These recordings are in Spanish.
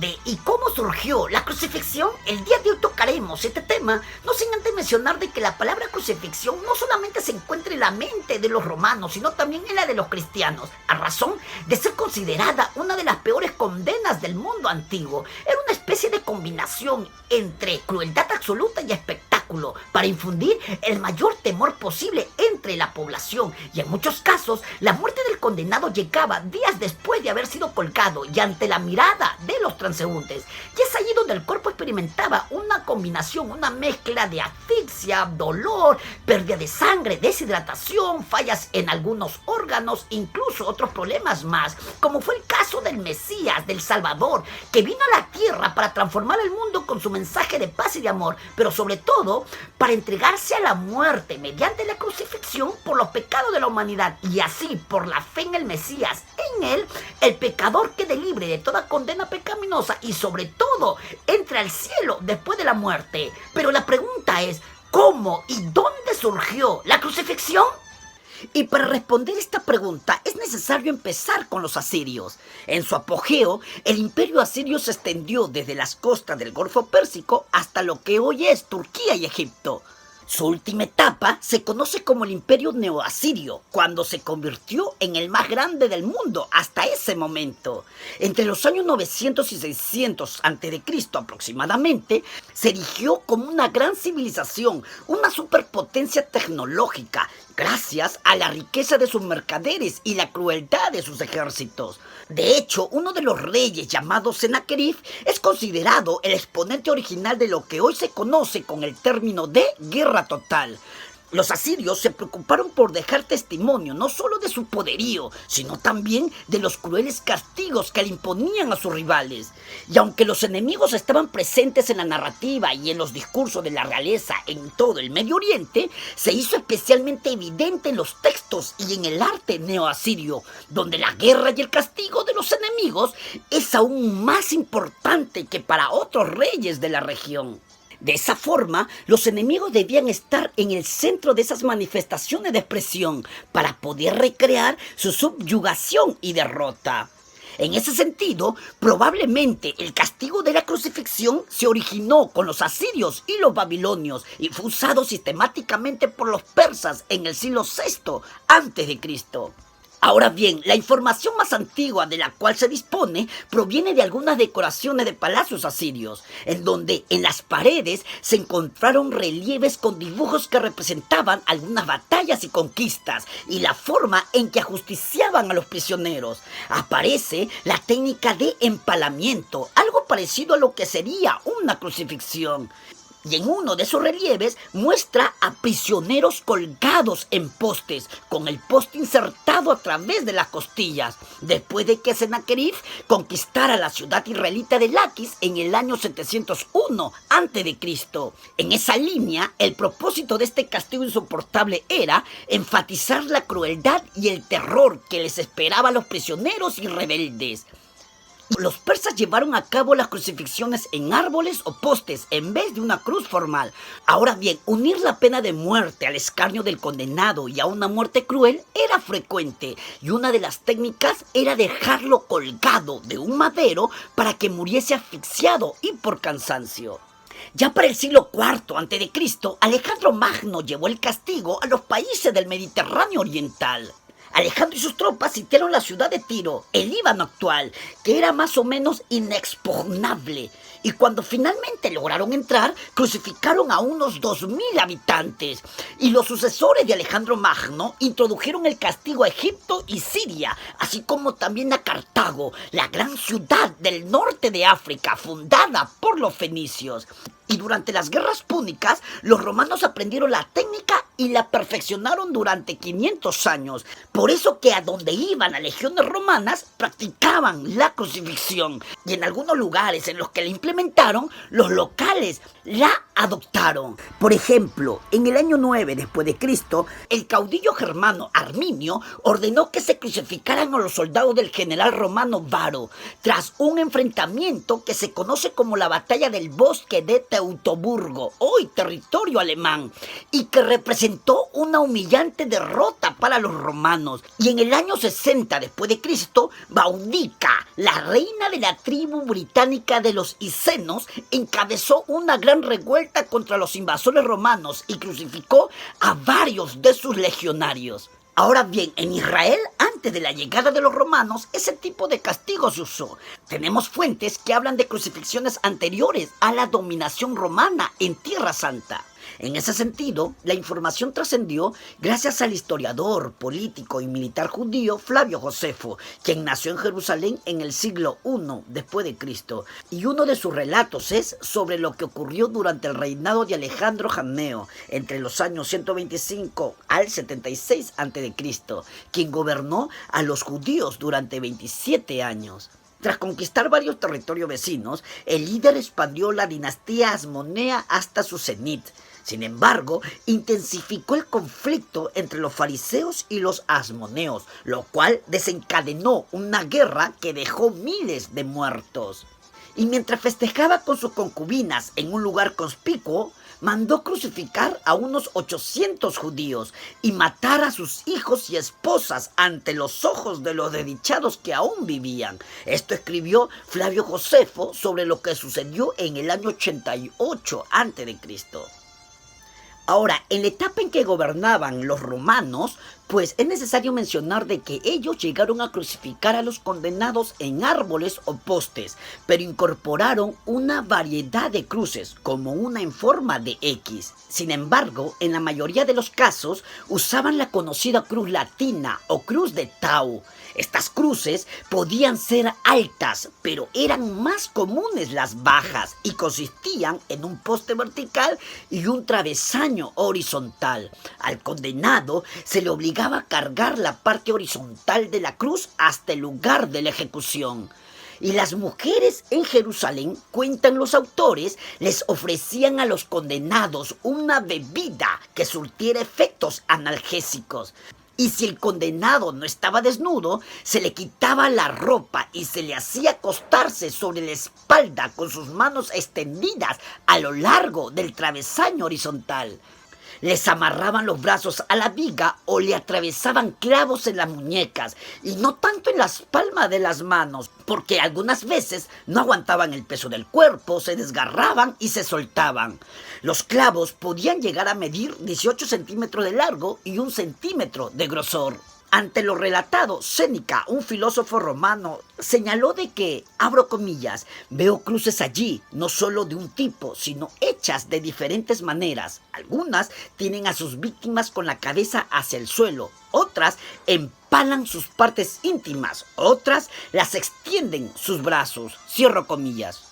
de ¿y cómo surgió la crucifixión? El día de hoy tocaremos este tema, no sin antes mencionar de que la palabra crucifixión no solamente se encuentra en la mente de los romanos, sino también en la de los cristianos, a razón de ser considerada una de las peores condenas del mundo antiguo. Era una especie de combinación entre crueldad absoluta y espectáculo, para infundir el mayor temor posible entre la población, y en muchos casos la muerte del condenado llegaba días después de haber sido colgado y ante la mirada de los transeúntes. Y es allí donde el cuerpo experimentaba una combinación, una mezcla de asfixia, dolor, pérdida de sangre, deshidratación, fallas en algunos órganos, incluso otros problemas más, como fue el caso del Mesías, del Salvador, que vino a la tierra para transformar el mundo con su mensaje de paz y de amor, pero sobre todo para entregarse a la muerte mediante la crucifixión por los pecados de la humanidad, y así por la fe en el Mesías, en él, el pecador quede libre de toda condena pecaminosa y sobre todo entre al cielo después de la muerte. Pero la pregunta es, ¿cómo y dónde surgió la crucifixión? Y para responder esta pregunta es necesario empezar con los asirios. En su apogeo, el imperio asirio se extendió desde las costas del Golfo Pérsico hasta lo que hoy es Turquía y Egipto. Su última etapa se conoce como el Imperio Neoasirio, cuando se convirtió en el más grande del mundo hasta ese momento. Entre los años 900 y 600 a.C. aproximadamente, se erigió como una gran civilización, una superpotencia tecnológica, gracias a la riqueza de sus mercaderes y la crueldad de sus ejércitos. De hecho, uno de los reyes llamado Sennacherib es considerado el exponente original de lo que hoy se conoce con el término de guerra total. Los asirios se preocuparon por dejar testimonio no solo de su poderío, sino también de los crueles castigos que le imponían a sus rivales. Y aunque los enemigos estaban presentes en la narrativa y en los discursos de la realeza en todo el Medio Oriente, se hizo especialmente evidente en los textos y en el arte neoasirio, donde la guerra y el castigo de los enemigos es aún más importante que para otros reyes de la región. De esa forma, los enemigos debían estar en el centro de esas manifestaciones de expresión para poder recrear su subyugación y derrota. En ese sentido, probablemente el castigo de la crucifixión se originó con los asirios y los babilonios y fue usado sistemáticamente por los persas en el siglo VI a.C. Ahora bien, la información más antigua de la cual se dispone proviene de algunas decoraciones de palacios asirios, en donde en las paredes se encontraron relieves con dibujos que representaban algunas batallas y conquistas y la forma en que ajusticiaban a los prisioneros. Aparece la técnica de empalamiento, algo parecido a lo que sería una crucifixión. Y en uno de esos relieves muestra a prisioneros colgados en postes, con el poste insertado a través de las costillas, después de que Sennacherib conquistara la ciudad israelita de Laquis en el año 701 a.C. En esa línea, el propósito de este castigo insoportable era enfatizar la crueldad y el terror que les esperaba a los prisioneros y rebeldes. Los persas llevaron a cabo las crucifixiones en árboles o postes en vez de una cruz formal. Ahora bien, unir la pena de muerte al escarnio del condenado y a una muerte cruel era frecuente, y una de las técnicas era dejarlo colgado de un madero para que muriese asfixiado y por cansancio. Ya para el siglo IV a.C., Alejandro Magno llevó el castigo a los países del Mediterráneo oriental. Alejandro y sus tropas sitiaron la ciudad de Tiro, el Líbano actual, que era más o menos inexpugnable. Y cuando finalmente lograron entrar, crucificaron a unos 2.000 habitantes. Y los sucesores de Alejandro Magno introdujeron el castigo a Egipto y Siria, así como también a Cartago, la gran ciudad del norte de África, fundada por los fenicios. Y durante las guerras púnicas, los romanos aprendieron la técnica y la perfeccionaron durante 500 años. Por eso que a donde iban las legiones romanas, practicaban la crucifixión. Y en algunos lugares en los que la implementaron, los locales la adoptaron. Por ejemplo, en el año 9 después de Cristo, el caudillo germano Arminio ordenó que se crucificaran a los soldados del general romano Varo, tras un enfrentamiento que se conoce como la batalla del bosque de Teutoburgo, hoy territorio alemán, y que representó una humillante derrota para los romanos. Y en el año 60 después de Cristo, Boudica, la reina de la tribu británica de los Icenos, encabezó una gran revuelta contra los invasores romanos y crucificó a varios de sus legionarios. Ahora bien, en Israel, antes de la llegada de los romanos, ese tipo de castigo se usó. Tenemos fuentes que hablan de crucifixiones anteriores a la dominación romana en Tierra Santa. En ese sentido, la información trascendió gracias al historiador, político y militar judío Flavio Josefo, quien nació en Jerusalén en el siglo I después de Cristo. Y uno de sus relatos es sobre lo que ocurrió durante el reinado de Alejandro Janneo, entre los años 125 al 76 a.C., quien gobernó a los judíos durante 27 años. Tras conquistar varios territorios vecinos, el líder expandió la dinastía asmonea hasta su cenit. Sin embargo, intensificó el conflicto entre los fariseos y los asmoneos, lo cual desencadenó una guerra que dejó miles de muertos. Y mientras festejaba con sus concubinas en un lugar conspicuo, mandó crucificar a unos 800 judíos y matar a sus hijos y esposas ante los ojos de los desdichados que aún vivían. Esto escribió Flavio Josefo sobre lo que sucedió en el año 88 a.C. Ahora, en la etapa en que gobernaban los romanos, pues es necesario mencionar de que ellos llegaron a crucificar a los condenados en árboles o postes, pero incorporaron una variedad de cruces, como una en forma de X. Sin embargo, en la mayoría de los casos, usaban la conocida cruz latina o cruz de Tau. Estas cruces podían ser altas, pero eran más comunes las bajas y consistían en un poste vertical y un travesaño horizontal. Al condenado se le obligaba a cargar la parte horizontal de la cruz hasta el lugar de la ejecución. Y las mujeres en Jerusalén, cuentan los autores, les ofrecían a los condenados una bebida que surtiera efectos analgésicos. Y si el condenado no estaba desnudo, se le quitaba la ropa y se le hacía acostarse sobre la espalda con sus manos extendidas a lo largo del travesaño horizontal. Les amarraban los brazos a la viga o le atravesaban clavos en las muñecas y no tanto en las palmas de las manos, porque algunas veces no aguantaban el peso del cuerpo, se desgarraban y se soltaban. Los clavos podían llegar a medir 18 centímetros de largo y 1 centímetro de grosor. Ante lo relatado, Séneca, un filósofo romano, señaló de que, abro comillas, veo cruces allí, no solo de un tipo, sino hechas de diferentes maneras. Algunas tienen a sus víctimas con la cabeza hacia el suelo, otras empalan sus partes íntimas, otras las extienden sus brazos, cierro comillas.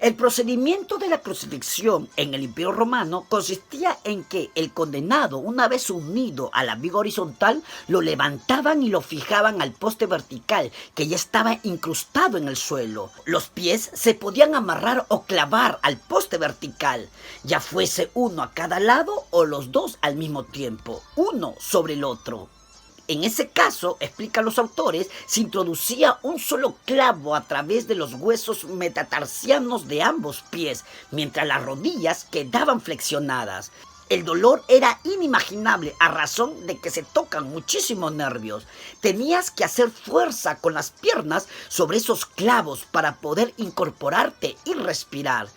El procedimiento de la crucifixión en el Imperio Romano consistía en que el condenado, una vez unido a la viga horizontal, lo levantaban y lo fijaban al poste vertical que ya estaba incrustado en el suelo. Los pies se podían amarrar o clavar al poste vertical, ya fuese uno a cada lado o los dos al mismo tiempo, uno sobre el otro. En ese caso, explican los autores, se introducía un solo clavo a través de los huesos metatarsianos de ambos pies, mientras las rodillas quedaban flexionadas. El dolor era inimaginable a razón de que se tocan muchísimos nervios. Tenías que hacer fuerza con las piernas sobre esos clavos para poder incorporarte y respirar.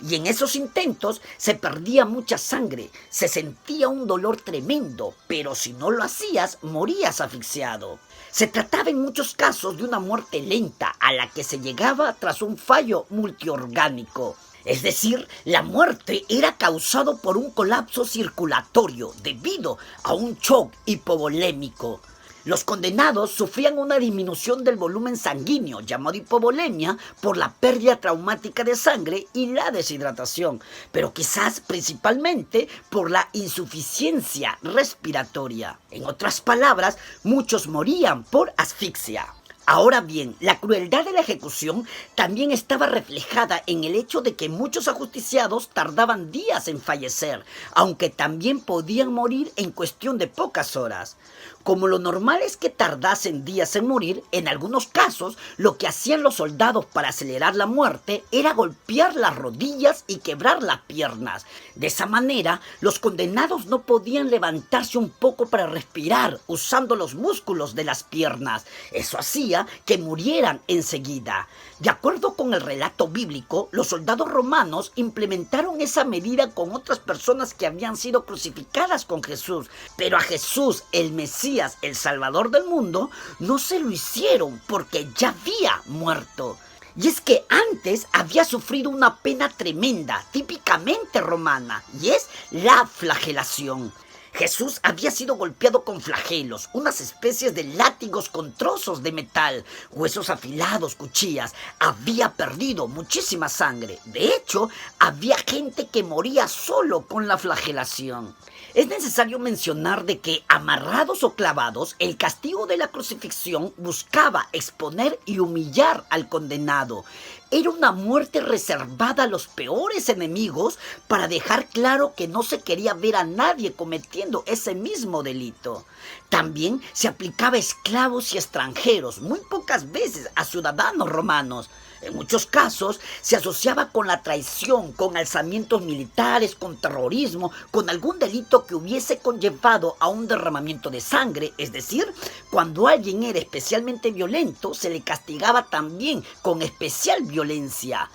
Y en esos intentos se perdía mucha sangre, se sentía un dolor tremendo, pero si no lo hacías, morías asfixiado. Se trataba en muchos casos de una muerte lenta a la que se llegaba tras un fallo multiorgánico. Es decir, la muerte era causada por un colapso circulatorio debido a un shock hipovolémico. Los condenados sufrían una disminución del volumen sanguíneo, llamado hipovolemia, por la pérdida traumática de sangre y la deshidratación, pero quizás principalmente por la insuficiencia respiratoria. En otras palabras, muchos morían por asfixia. Ahora bien, la crueldad de la ejecución también estaba reflejada en el hecho de que muchos ajusticiados tardaban días en fallecer, aunque también podían morir en cuestión de pocas horas. Como lo normal es que tardasen días en morir, en algunos casos lo que hacían los soldados para acelerar la muerte era golpear las rodillas y quebrar las piernas. De esa manera, los condenados no podían levantarse un poco para respirar usando los músculos de las piernas. Eso hacía que murieran enseguida. De acuerdo con el relato bíblico, los soldados romanos implementaron esa medida con otras personas que habían sido crucificadas con Jesús, pero a Jesús, el Mesías, el Salvador del mundo, no se lo hicieron porque ya había muerto. Y es que antes había sufrido una pena tremenda, típicamente romana, y es la flagelación. Jesús había sido golpeado con flagelos, unas especies de látigos con trozos de metal, huesos afilados, cuchillas. Había perdido muchísima sangre. De hecho, había gente que moría solo con la flagelación. Es necesario mencionar de que, amarrados o clavados, el castigo de la crucifixión buscaba exponer y humillar al condenado. Era una muerte reservada a los peores enemigos para dejar claro que no se quería ver a nadie cometiendo ese mismo delito. También se aplicaba a esclavos y extranjeros, muy pocas veces a ciudadanos romanos. En muchos casos se asociaba con la traición, con alzamientos militares, con terrorismo, con algún delito que hubiese conllevado a un derramamiento de sangre. Es decir, cuando alguien era especialmente violento, se le castigaba también con especial violencia.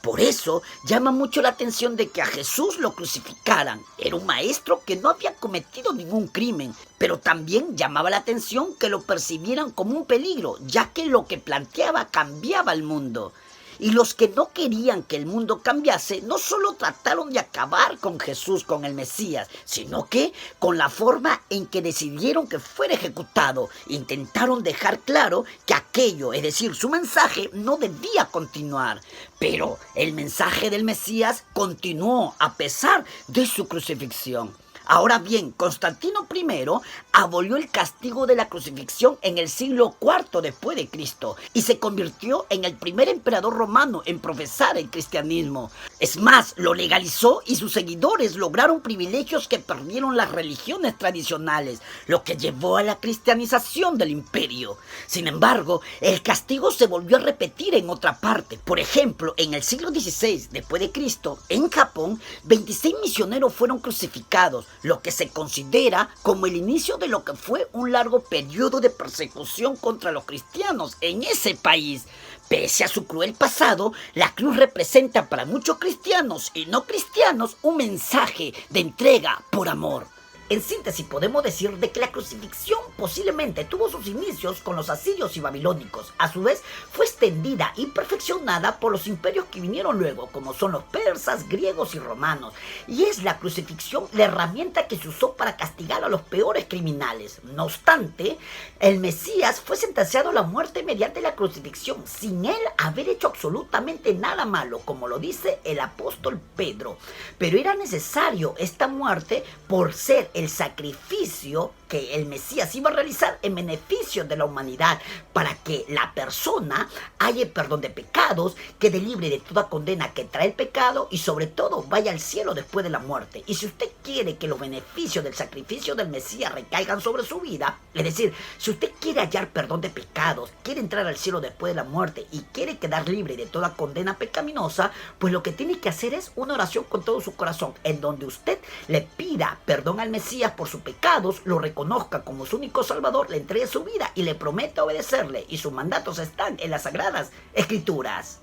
Por eso llama mucho la atención de que a Jesús lo crucificaran. Era un maestro que no había cometido ningún crimen, pero también llamaba la atención que lo percibieran como un peligro, ya que lo que planteaba cambiaba el mundo. Y los que no querían que el mundo cambiase no solo trataron de acabar con Jesús, con el Mesías, sino que con la forma en que decidieron que fuera ejecutado, intentaron dejar claro que aquello, es decir, su mensaje, no debía continuar. Pero el mensaje del Mesías continuó a pesar de su crucifixión. Ahora bien, Constantino I abolió el castigo de la crucifixión en el siglo IV después de Cristo y se convirtió en el primer emperador romano en profesar el cristianismo. Es más, lo legalizó y sus seguidores lograron privilegios que perdieron las religiones tradicionales, lo que llevó a la cristianización del imperio. Sin embargo, el castigo se volvió a repetir en otra parte. Por ejemplo, en el siglo XVI después de Cristo, en Japón, 26 misioneros fueron crucificados, lo que se considera como el inicio de lo que fue un largo periodo de persecución contra los cristianos en ese país. Pese a su cruel pasado, la cruz representa para muchos cristianos y no cristianos un mensaje de entrega por amor. En síntesis, podemos decir de que la crucifixión posiblemente tuvo sus inicios con los asirios y babilónicos. A su vez, fue extendida y perfeccionada por los imperios que vinieron luego, como son los persas, griegos y romanos. Y es la crucifixión la herramienta que se usó para castigar a los peores criminales. No obstante, el Mesías fue sentenciado a la muerte mediante la crucifixión, sin él haber hecho absolutamente nada malo, como lo dice el apóstol Pedro. Pero era necesario esta muerte por ser el sacrificio que el Mesías iba a realizar en beneficio de la humanidad, para que la persona haya perdón de pecados, quede libre de toda condena que trae el pecado y sobre todo vaya al cielo después de la muerte. Y si usted quiere que los beneficios del sacrificio del Mesías recaigan sobre su vida, es decir, si usted quiere hallar perdón de pecados, quiere entrar al cielo después de la muerte y quiere quedar libre de toda condena pecaminosa, pues lo que tiene que hacer es una oración con todo su corazón, en donde usted le pida perdón al Mesías por sus pecados, lo reconozca como su único salvador, le entregue su vida y le prometa obedecerle, y sus mandatos están en las Sagradas Escrituras.